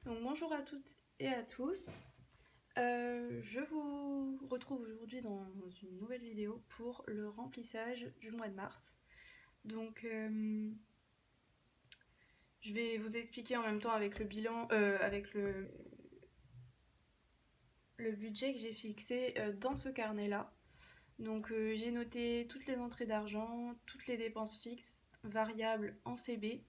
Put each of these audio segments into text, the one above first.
Donc bonjour à toutes et à tous. Je vous retrouve aujourd'hui dans une nouvelle vidéo pour le remplissage du mois de mars. Donc je vais vous expliquer en même temps avec le bilan, avec le budget que j'ai fixé dans ce carnet-là. Donc j'ai noté toutes les entrées d'argent, toutes les dépenses fixes, variables en CB.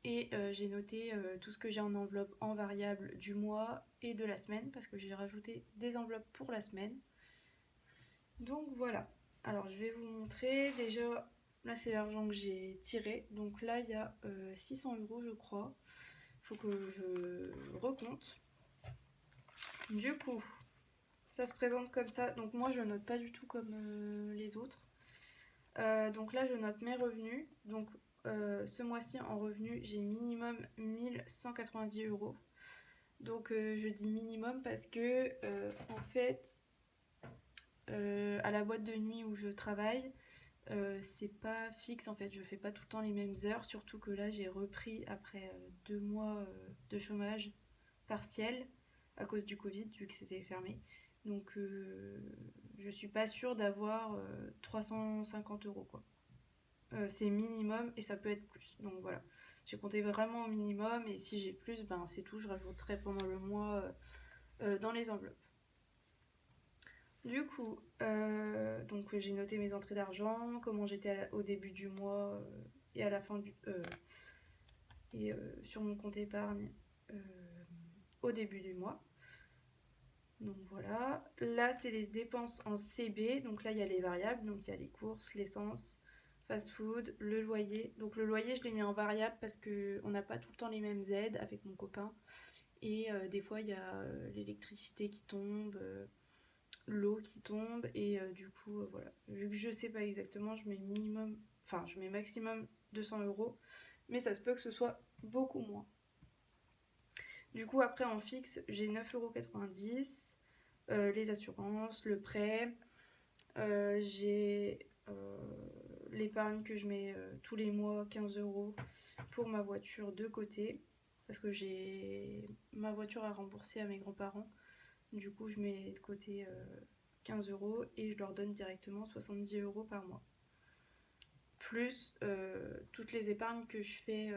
Et j'ai noté tout ce que j'ai en enveloppe en variable du mois et de la semaine parce que j'ai rajouté des enveloppes pour la semaine. Donc voilà. Alors je vais vous montrer. Déjà, là c'est l'argent que j'ai tiré. Donc là il y a 600 € je crois. Il faut que je recompte. Du coup, ça se présente comme ça. Donc moi je note pas du tout comme les autres. Donc là je note mes revenus. Donc ce mois-ci en revenus j'ai minimum 1190 €. Donc je dis minimum parce que en fait à la boîte de nuit où je travaille c'est pas fixe en fait, je fais pas tout le temps les mêmes heures, surtout que là j'ai repris après 2 mois de chômage partiel à cause du Covid vu que c'était fermé. Donc je suis pas sûre d'avoir 350 € quoi. C'est minimum et ça peut être plus. Donc voilà, j'ai compté vraiment au minimum et si j'ai plus, ben c'est tout, je rajouterai pendant le mois dans les enveloppes. Du coup, donc j'ai noté mes entrées d'argent, comment j'étais au début du mois et à la fin du et sur mon compte épargne euh, au début du mois. Donc voilà, là c'est les dépenses en CB, donc là il y a les variables, donc il y a les courses, l'essence, fast-food, le loyer. Donc le loyer je l'ai mis en variable parce que on n'a pas tout le temps les mêmes aides avec mon copain et des fois il y a l'électricité qui tombe, l'eau qui tombe et du coup voilà, vu que je sais pas exactement je mets minimum, enfin je mets maximum 200 € mais ça se peut que ce soit beaucoup moins. Du coup après en fixe j'ai 9,90 €, les assurances, le prêt, j'ai l'épargne que je mets tous les mois 15 € pour ma voiture de côté parce que j'ai ma voiture à rembourser à mes grands-parents. Du coup, je mets de côté 15 € et je leur donne directement 70 € par mois. Plus toutes les épargnes que je fais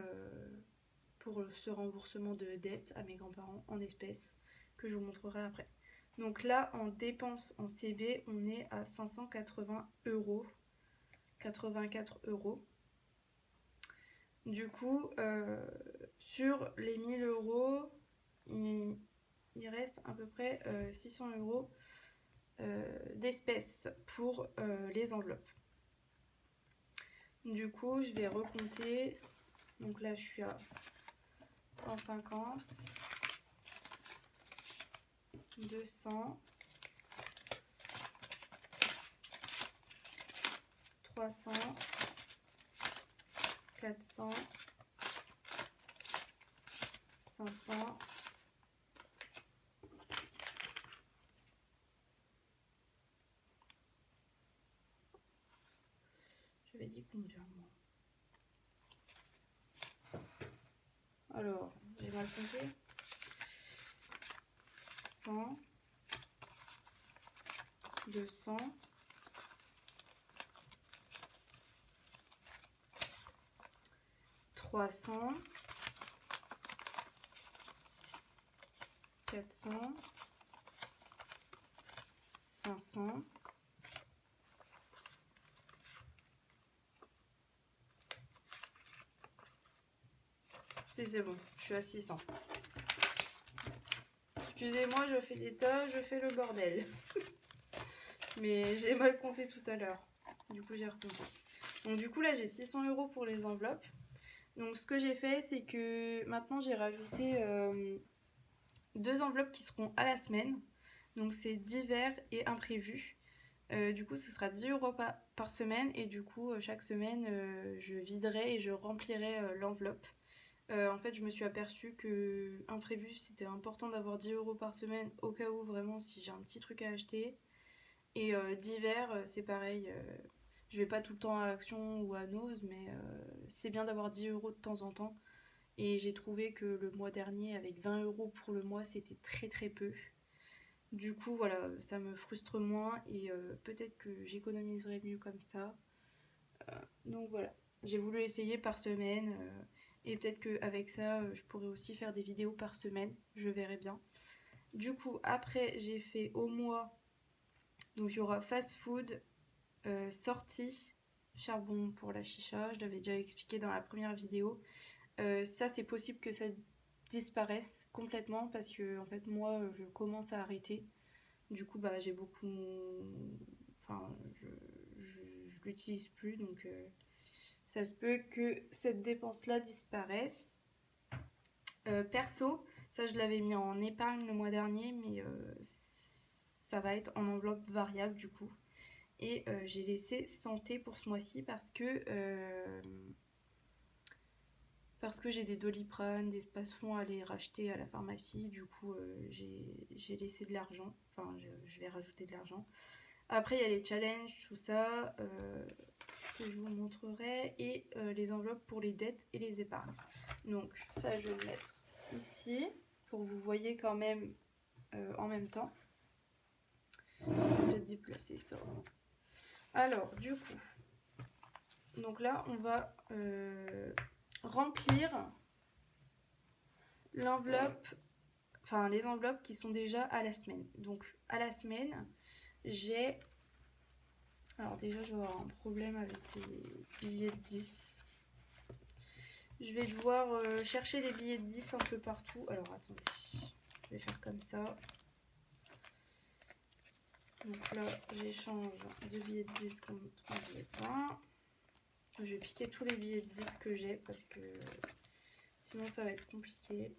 pour ce remboursement de dette à mes grands-parents en espèces, que je vous montrerai après. Donc là, en dépenses en CB, on est à 580 €, 84 €. Du coup, sur les 1000 €, il reste à peu près 600 € d'espèces pour les enveloppes. Du coup, je vais recompter. Donc là, je suis à 150, 200, 300, 400, 500, j'avais dit combien moi? Alors, j'ai mal compté. 100, 200, 300, 400, 500, c'est bon, je suis à 600. Excusez-moi, je fais des tas, je fais le bordel. Mais j'ai mal compté tout à l'heure. Du coup, j'ai recompté. Donc du coup, là, j'ai 600 € pour les enveloppes. Donc ce que j'ai fait, c'est que maintenant, j'ai rajouté 2 enveloppes qui seront à la semaine. Donc c'est divers et imprévus. Du coup, ce sera 10 € par semaine. Et du coup, chaque semaine, je viderai et je remplirai l'enveloppe. En fait, je me suis aperçue que imprévu, c'était important d'avoir 10 € par semaine au cas où vraiment si j'ai un petit truc à acheter. Et d'hiver, c'est pareil. Je vais pas tout le temps à Action ou à Nose, mais c'est bien d'avoir 10 € de temps en temps. Et j'ai trouvé que le mois dernier, avec 20 € pour le mois, c'était très très peu. Du coup, voilà, ça me frustre moins et peut-être que j'économiserai mieux comme ça. Donc voilà, j'ai voulu essayer par semaine et peut-être qu'avec ça, je pourrais aussi faire des vidéos par semaine, je verrai bien. Du coup, après, j'ai fait au mois, donc il y aura fast food, sortie, charbon pour la chicha, je l'avais déjà expliqué dans la première vidéo. Ça, c'est possible que ça disparaisse complètement parce que en fait, moi, je commence à arrêter. Du coup, bah, j'ai beaucoup. Enfin, je l'utilise plus, donc ça se peut que cette dépense-là disparaisse. Perso, ça je l'avais mis en épargne le mois dernier, mais ça va être en enveloppe variable du coup. Et j'ai laissé santé pour ce mois-ci parce que j'ai des Doliprane, des Spasfon à les racheter à la pharmacie. Du coup, j'ai laissé de l'argent. Enfin, je vais rajouter de l'argent. Après, il y a les challenges, tout ça, que je vous montrerai. Et les enveloppes pour les dettes et les épargnes. Donc, ça, je vais le mettre ici pour que vous voyez quand même en même temps. Je vais peut-être déplacer ça. Alors, du coup, donc là, on va remplir l'enveloppe, enfin les enveloppes qui sont déjà à la semaine. Donc à la semaine, j'ai... Alors déjà, je vais avoir un problème avec les billets de 10. Je vais devoir chercher les billets de 10 un peu partout. Alors attendez, je vais faire comme ça. Donc là, j'échange 2 billets de 10 contre un billet de 20. Je vais piquer tous les billets de 10 que j'ai parce que sinon ça va être compliqué.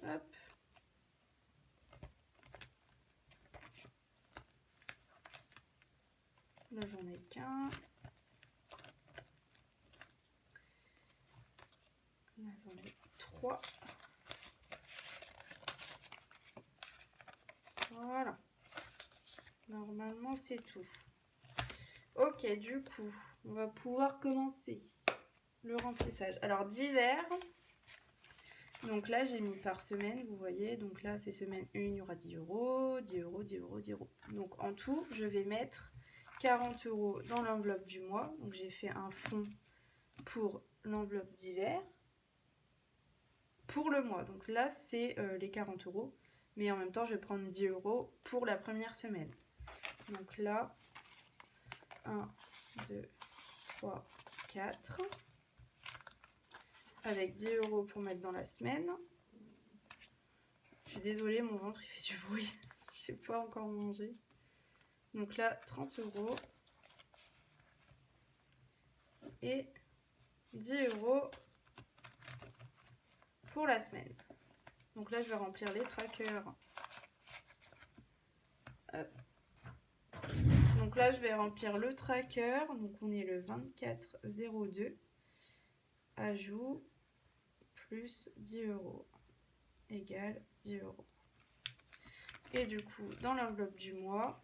Hop. Là, j'en ai qu'un. Là, j'en ai 3. Voilà. Normalement, c'est tout. Ok, du coup, on va pouvoir commencer le remplissage. Alors, divers. Donc là, j'ai mis par semaine, vous voyez. Donc là, c'est semaine 1, il y aura 10 €, 10 €, 10 €, 10 €. Donc en tout, je vais mettre 40 € dans l'enveloppe du mois. Donc j'ai fait un fond pour l'enveloppe d'hiver pour le mois. Donc là, c'est les 40 €. Mais en même temps, je vais prendre 10 € pour la première semaine. Donc là, 1, 2, 3, 4. Avec 10 € pour mettre dans la semaine. Je suis désolée, mon ventre il fait du bruit. Je n'ai pas encore mangé. Donc là, 30 €. Et 10 € pour la semaine. Donc là, je vais remplir les trackers. Hop. Donc là, je vais remplir le tracker. Donc on est le 24/02. Ajout plus 10 € égale 10 €. Et du coup, dans l'enveloppe du mois,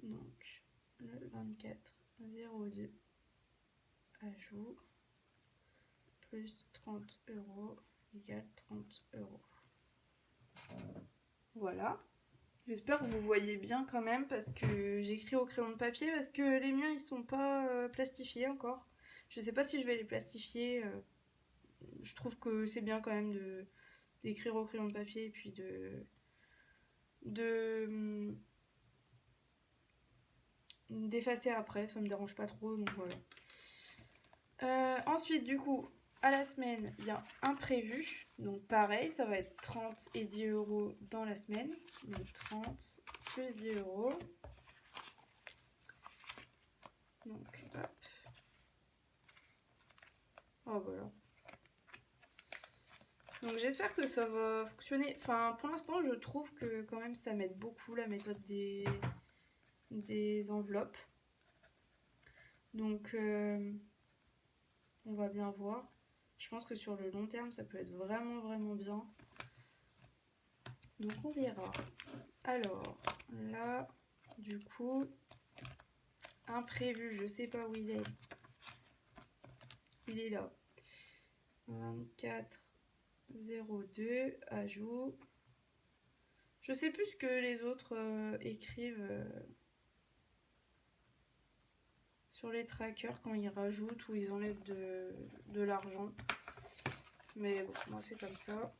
donc le 24/02 ajout plus 30 € égale 30 €. Voilà. J'espère que vous voyez bien quand même parce que j'écris au crayon de papier parce que les miens ils sont pas plastifiés encore. Je sais pas si je vais les plastifier. Je trouve que c'est bien quand même d'écrire au crayon de papier et puis d'effacer après. Ça me dérange pas trop donc voilà. Ensuite du coup à la semaine il y a un prévu. Donc pareil ça va être 30 et 10 € dans la semaine. Donc 30 plus 10 €. Donc, hop. Oh, voilà. Donc, j'espère que ça va fonctionner. Enfin, pour l'instant, je trouve que quand même, ça m'aide beaucoup la méthode des enveloppes. Donc, on va bien voir. Je pense que sur le long terme, ça peut être vraiment, vraiment bien. Donc, on verra. Alors, là, Du coup, imprévu, je sais pas où il est. Il est là. 24,02, ajout. Je sais plus ce que les autres écrivent sur les trackers quand ils rajoutent ou ils enlèvent de l'argent. Mais bon, moi c'est comme ça.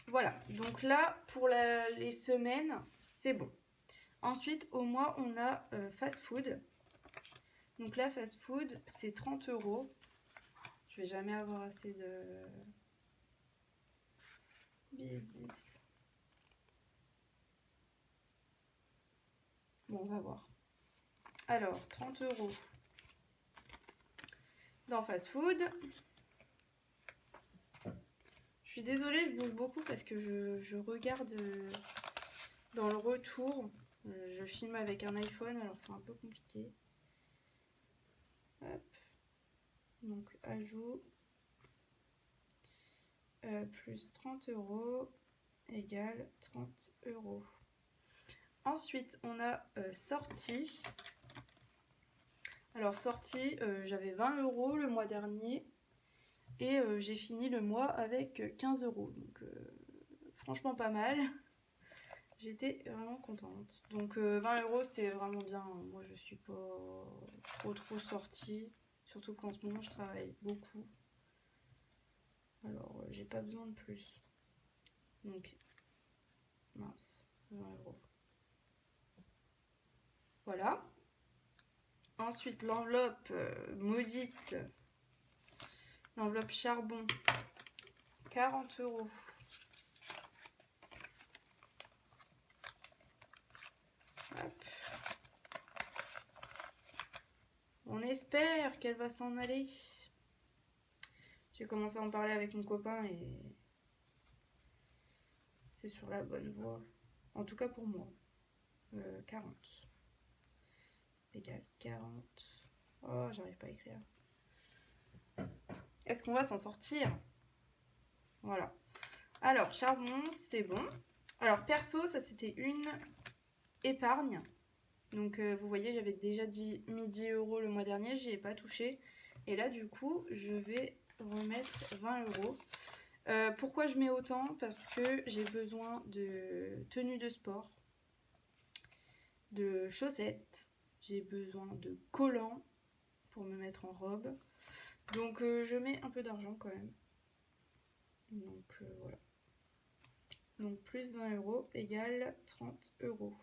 Voilà, donc là, pour les semaines, c'est bon. Ensuite, au mois, on a fast food. Donc là, fast food, c'est 30 €. Je vais jamais avoir assez de billets de 10. Bon, on va voir. Alors, 30 € dans fast food. Je suis désolée, je bouge beaucoup parce que je regarde dans le retour. Je filme avec un iPhone, alors c'est un peu compliqué. Hop. Donc, ajout. Plus 30 € égale 30 €. Ensuite, on a sortie. Alors, sortie, j'avais 20 € le mois dernier. Et j'ai fini le mois avec 15 €. Donc, franchement, pas mal. J'étais vraiment contente. Donc, 20 € c'est vraiment bien. Moi, je suis pas trop sortie. Surtout qu'en ce moment, je travaille beaucoup. Alors, j'ai pas besoin de plus. Donc, mince, 20 €. Voilà. Ensuite, l'enveloppe maudite, l'enveloppe charbon, 40 €. Hop. On espère qu'elle va s'en aller. J'ai commencé à en parler avec mon copain et c'est sur la bonne voie. En tout cas pour moi. 40 égale 40. Oh, j'arrive pas à écrire. Est-ce qu'on va s'en sortir? Voilà. Alors, charbon, c'est bon. Alors, perso, ça c'était une épargne. Donc, vous voyez, j'avais déjà mis 10 € le mois dernier, j'y ai pas touché. Et là, du coup, je vais remettre 20 €. Pourquoi je mets autant? Parce que j'ai besoin de tenues de sport, de chaussettes, j'ai besoin de collants pour me mettre en robe. Donc je mets un peu d'argent quand même. Donc voilà. Donc plus 20 € égale 30 €.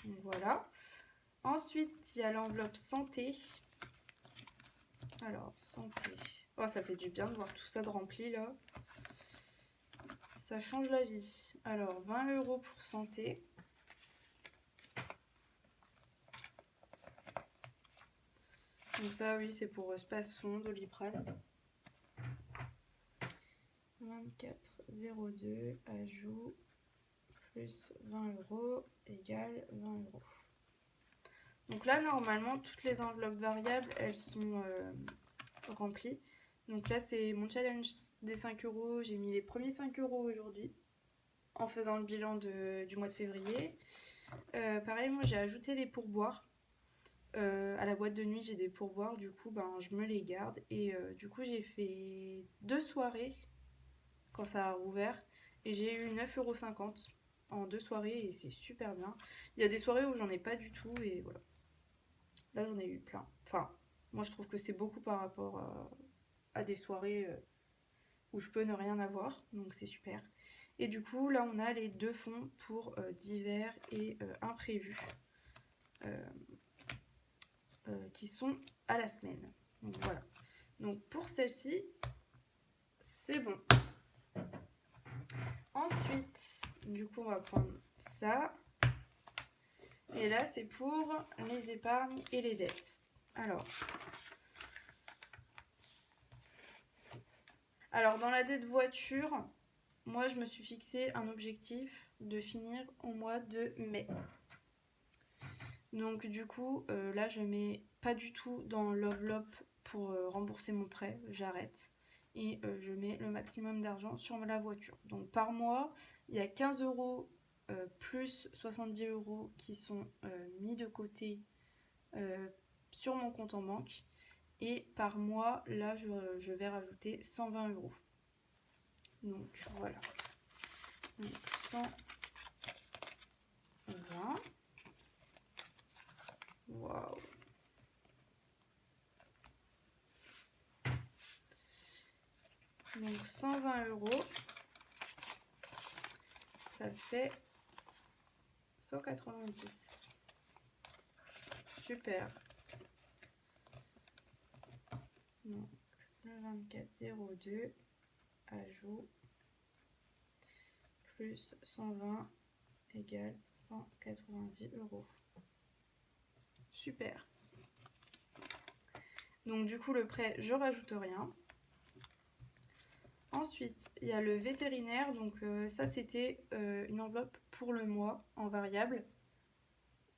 Donc voilà. Ensuite, il y a l'enveloppe santé. Alors, santé. Oh, ça fait du bien de voir tout ça de rempli là. Ça change la vie. Alors, 20 € pour santé. Donc ça, oui, c'est pour Spasfon, Doliprane. 24,02, ajout, plus 20 € égale 20 €. Donc là, normalement, toutes les enveloppes variables, elles sont remplies. Donc là, c'est mon challenge des 5 €. J'ai mis les premiers 5 € aujourd'hui en faisant le bilan du mois de février. Pareil, moi, j'ai ajouté les pourboires. À la boîte de nuit, j'ai des pourboires. Du coup, ben, je me les garde. Et du coup, j'ai fait 2 soirées quand ça a rouvert. Et j'ai eu 9,50 € en 2 soirées et c'est super bien. Il y a des soirées où j'en ai pas du tout et voilà. Là, j'en ai eu plein. Enfin, moi, je trouve que c'est beaucoup par rapport à des soirées où je peux ne rien avoir. Donc, c'est super. Et du coup, là, on a les 2 fonds pour divers et imprévus qui sont à la semaine. Donc, voilà. Donc, pour celle-ci, c'est bon. Ensuite, du coup, on va prendre ça. Et là, c'est pour les épargnes et les dettes. Alors, dans la dette voiture, moi, je me suis fixé un objectif de finir au mois de mai. Donc, du coup, là, je mets pas du tout dans l'enveloppe pour rembourser mon prêt. J'arrête. et je mets le maximum d'argent sur la voiture. Donc par mois, il y a 15 euros plus 70 euros qui sont mis de côté sur mon compte en banque. Et par mois, là, je vais rajouter 120 euros. Donc voilà. Donc 120. Waouh. Donc 120 euros. Ça fait 190. Super. Donc le 24,02 ajout plus 120 égale 190 euros. Super. Donc du coup le prêt, je rajoute rien. Ensuite, il y a le vétérinaire. Donc ça c'était une enveloppe pour le mois en variable.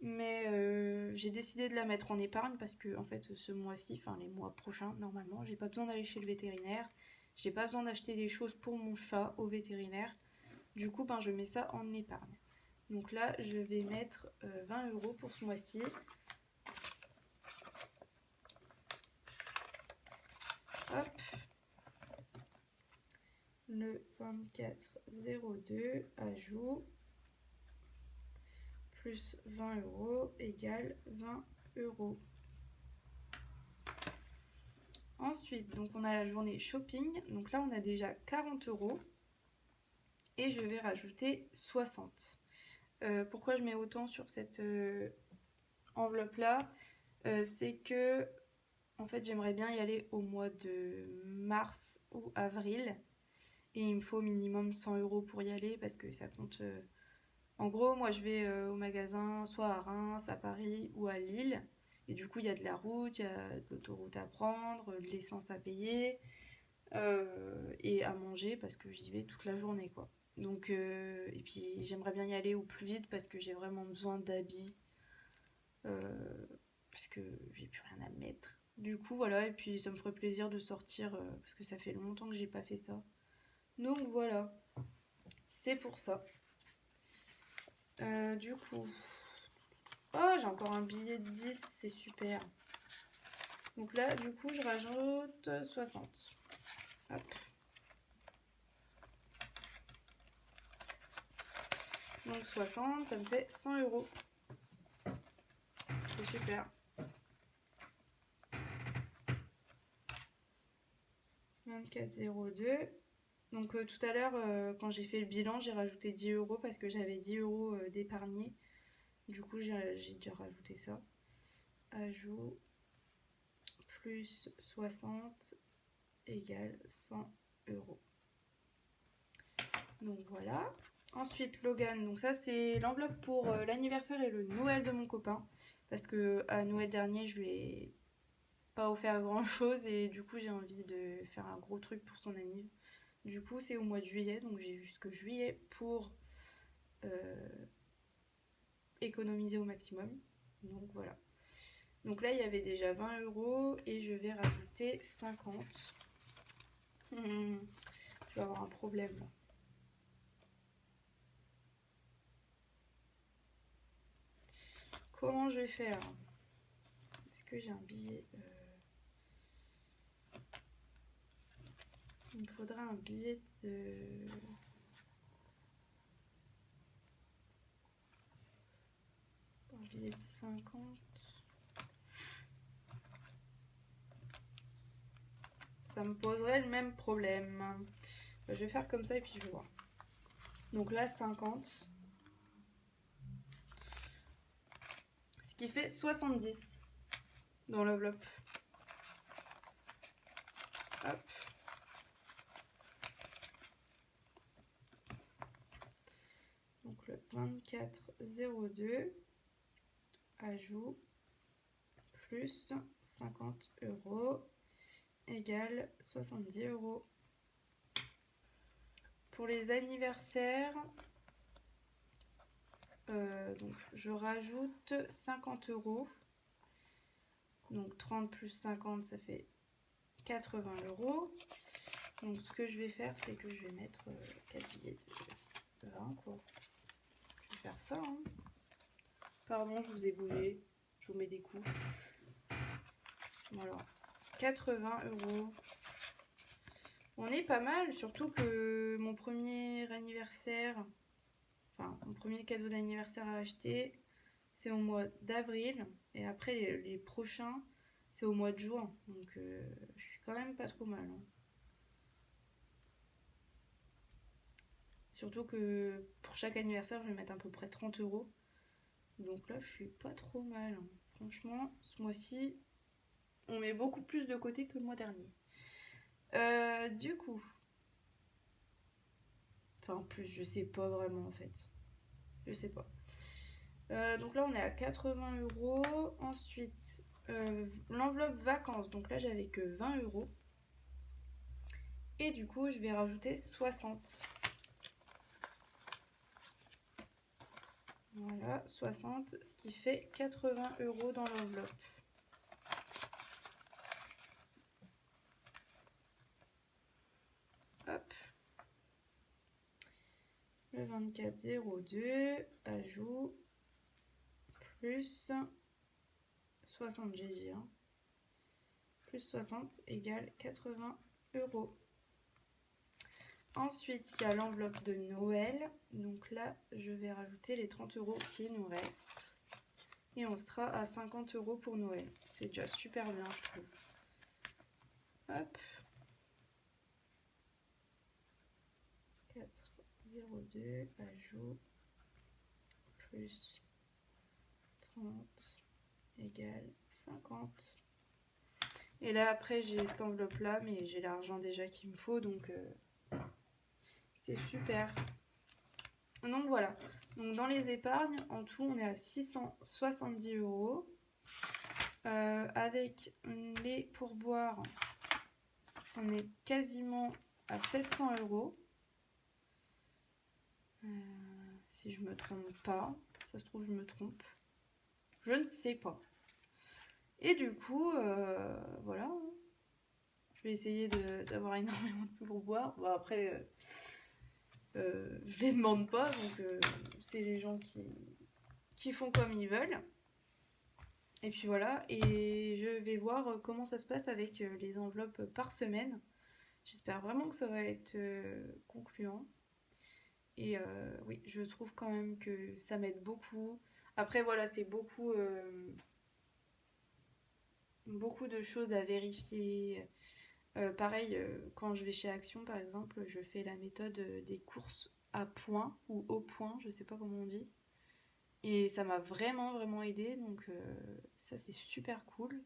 Mais j'ai décidé de la mettre en épargne parce que en fait ce mois-ci, enfin les mois prochains normalement, j'ai pas besoin d'aller chez le vétérinaire. J'ai pas besoin d'acheter des choses pour mon chat au vétérinaire. Du coup, ben, je mets ça en épargne. Donc là, je vais mettre 20 euros pour ce mois-ci. Hop. Le 24,02 ajout plus 20 euros égale 20 euros. Ensuite, donc on a la journée shopping. Donc là, on a déjà 40 euros. Et je vais rajouter 60. Pourquoi je mets autant sur cette enveloppe-là c'est que, en fait, j'aimerais bien y aller au mois de mars ou avril. Et il me faut au minimum 100 euros pour y aller parce que ça compte. En gros, moi, je vais au magasin soit à Reims, à Paris ou à Lille. Et du coup, il y a de la route, il y a de l'autoroute à prendre, de l'essence à payer et à manger parce que j'y vais toute la journée, quoi. Donc, et puis j'aimerais bien y aller au plus vite parce que j'ai vraiment besoin d'habits parce que j'ai plus rien à mettre. Du coup, voilà, et puis ça me ferait plaisir de sortir parce que ça fait longtemps que j'ai pas fait ça. Donc voilà, c'est pour ça. Du coup, oh, j'ai encore un billet de 10, c'est super. Donc là, du coup, je rajoute 60. Hop. Donc 60, ça me fait 100 euros. C'est super. 24,02. Donc tout à l'heure, quand j'ai fait le bilan, j'ai rajouté 10 euros parce que j'avais 10 euros d'épargnés. Du coup, j'ai déjà rajouté ça. Ajout plus 60 égale 100 euros. Donc voilà. Ensuite, Logan. Donc ça, c'est l'enveloppe pour l'anniversaire et le Noël de mon copain. Parce que à Noël dernier, je lui ai pas offert grand chose et du coup, j'ai envie de faire un gros truc pour son anniversaire. Du coup, c'est au mois de juillet, donc j'ai jusque juillet pour économiser au maximum. Donc voilà. Donc là, il y avait déjà 20 euros et je vais rajouter 50. Je vais avoir un problème là. Comment je vais faire? Est-ce que j'ai un billet Il me faudra un billet de... Un billet de 50. Ça me poserait le même problème. Je vais faire comme ça et puis je vais voir. Donc là, 50. Ce qui fait 70 dans l'enveloppe. Hop. Donc le 24,02 ajout plus 50 euros égale 70 euros. Pour les anniversaires, donc je rajoute 50 euros. Donc 30 plus 50, ça fait 80 euros. Donc ce que je vais faire, c'est que je vais mettre 4 billets de 20 quoi. Je vais faire ça. Hein. Pardon, je vous ai bougé. Je vous mets des coups. Voilà. 80 €. On est pas mal, surtout que mon premier anniversaire, enfin mon premier cadeau d'anniversaire à acheter, c'est au mois d'avril. Et après les prochains, c'est au mois de juin. Donc je suis quand même pas trop mal. Hein. Surtout que pour chaque anniversaire, je vais mettre à peu près 30 €. Donc là, je suis pas trop mal. Hein. Franchement, ce mois-ci, on met beaucoup plus de côté que le mois dernier. Du coup... Enfin, en plus, je sais pas vraiment en fait. Je sais pas. Donc là, on est à 80 €. Ensuite, l'enveloppe vacances. Donc là, j'avais que 20 €. Et du coup, je vais rajouter 60. Voilà, 60, ce qui fait 80 € dans l'enveloppe. Hop. Le 24,02, ajout, plus 60, j'ai dit. Hein. Plus 60 égale 80 €. Ensuite, il y a l'enveloppe de Noël. Donc là, je vais rajouter les 30 € qui nous restent. Et on sera à 50 € pour Noël. C'est déjà super bien, je trouve. Hop. 4,02, ajout, plus 30 égale 50. Et là, après, j'ai cette enveloppe-là, mais j'ai l'argent déjà qu'il me faut, donc c'est super. Donc voilà. Donc dans les épargnes, en tout, on est à 670 €. Avec les pourboires, on est quasiment à 700 €. Si je me trompe pas, ça se trouve je me trompe. Je ne sais pas. Et du coup, voilà. Je vais essayer d'avoir énormément de pourboires. Bon après, je les demande pas, donc c'est les gens qui font comme ils veulent. Et puis voilà, et je vais voir comment ça se passe avec les enveloppes par semaine. J'espère vraiment que ça va être concluant. Et oui, je trouve quand même que ça m'aide beaucoup. Après voilà, c'est beaucoup de choses à vérifier. Pareil, quand je vais chez Action par exemple, je fais la méthode des courses à points ou au point, je sais pas comment on dit. Et ça m'a vraiment aidé, donc ça c'est super cool.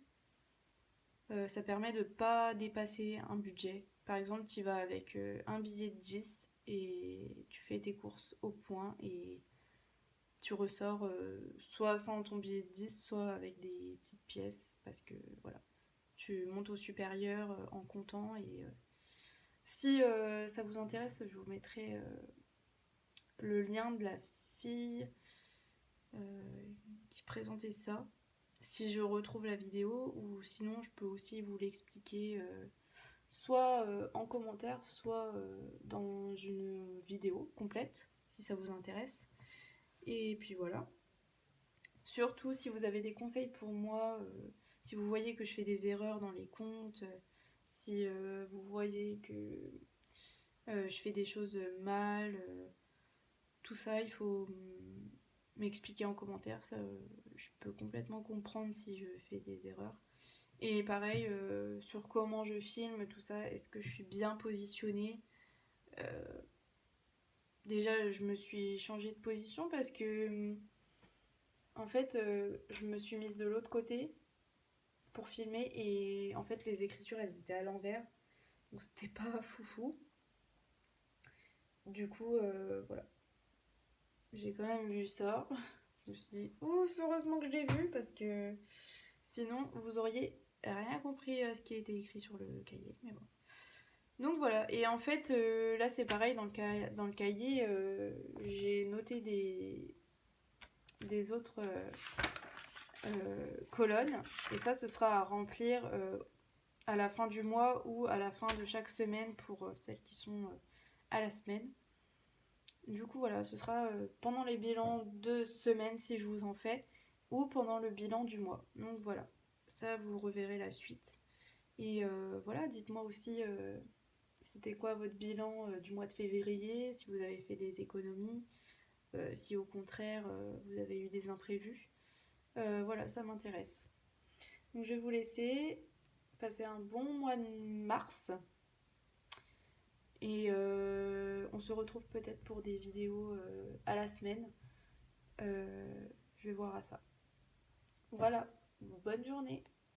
Ça permet de pas dépasser un budget. Par exemple, tu vas avec un billet de 10 et tu fais tes courses au point et tu ressors soit sans ton billet de 10, soit avec des petites pièces parce que voilà, tu montes au supérieur en comptant et si ça vous intéresse, je vous mettrai le lien de la fille qui présentait ça si je retrouve la vidéo ou sinon je peux aussi vous l'expliquer soit en commentaire soit dans une vidéo complète si ça vous intéresse. Et puis voilà. Surtout si vous avez des conseils pour moi, si vous voyez que je fais des erreurs dans les comptes, si vous voyez que je fais des choses mal, tout ça, il faut m'expliquer en commentaire. Ça, je peux complètement comprendre si je fais des erreurs. Et pareil, sur comment je filme, tout ça, est-ce que je suis bien positionnée? Déjà, je me suis changée de position parce que, en fait, je me suis mise de l'autre côté pour filmer et en fait, les écritures, elles étaient à l'envers. Donc, c'était pas foufou. Du coup, voilà. J'ai quand même vu ça. Je me suis dit, ouf, heureusement que je l'ai vu parce que sinon, vous auriez rien compris à ce qui a été écrit sur le cahier. Mais bon. Donc voilà, et en fait là c'est pareil dans le cahier, j'ai noté des autres colonnes et ça ce sera à remplir à la fin du mois ou à la fin de chaque semaine pour celles qui sont à la semaine. Du coup, voilà, ce sera pendant les bilans de semaine si je vous en fais, ou pendant le bilan du mois. Donc voilà, ça vous reverrez la suite. Et voilà, dites-moi aussi c'était quoi votre bilan du mois de février, si vous avez fait des économies, si au contraire vous avez eu des imprévus. Voilà, ça m'intéresse. Donc je vais vous laisser passer un bon mois de mars. Et on se retrouve peut-être pour des vidéos à la semaine. Je vais voir à ça. Voilà, bonne journée.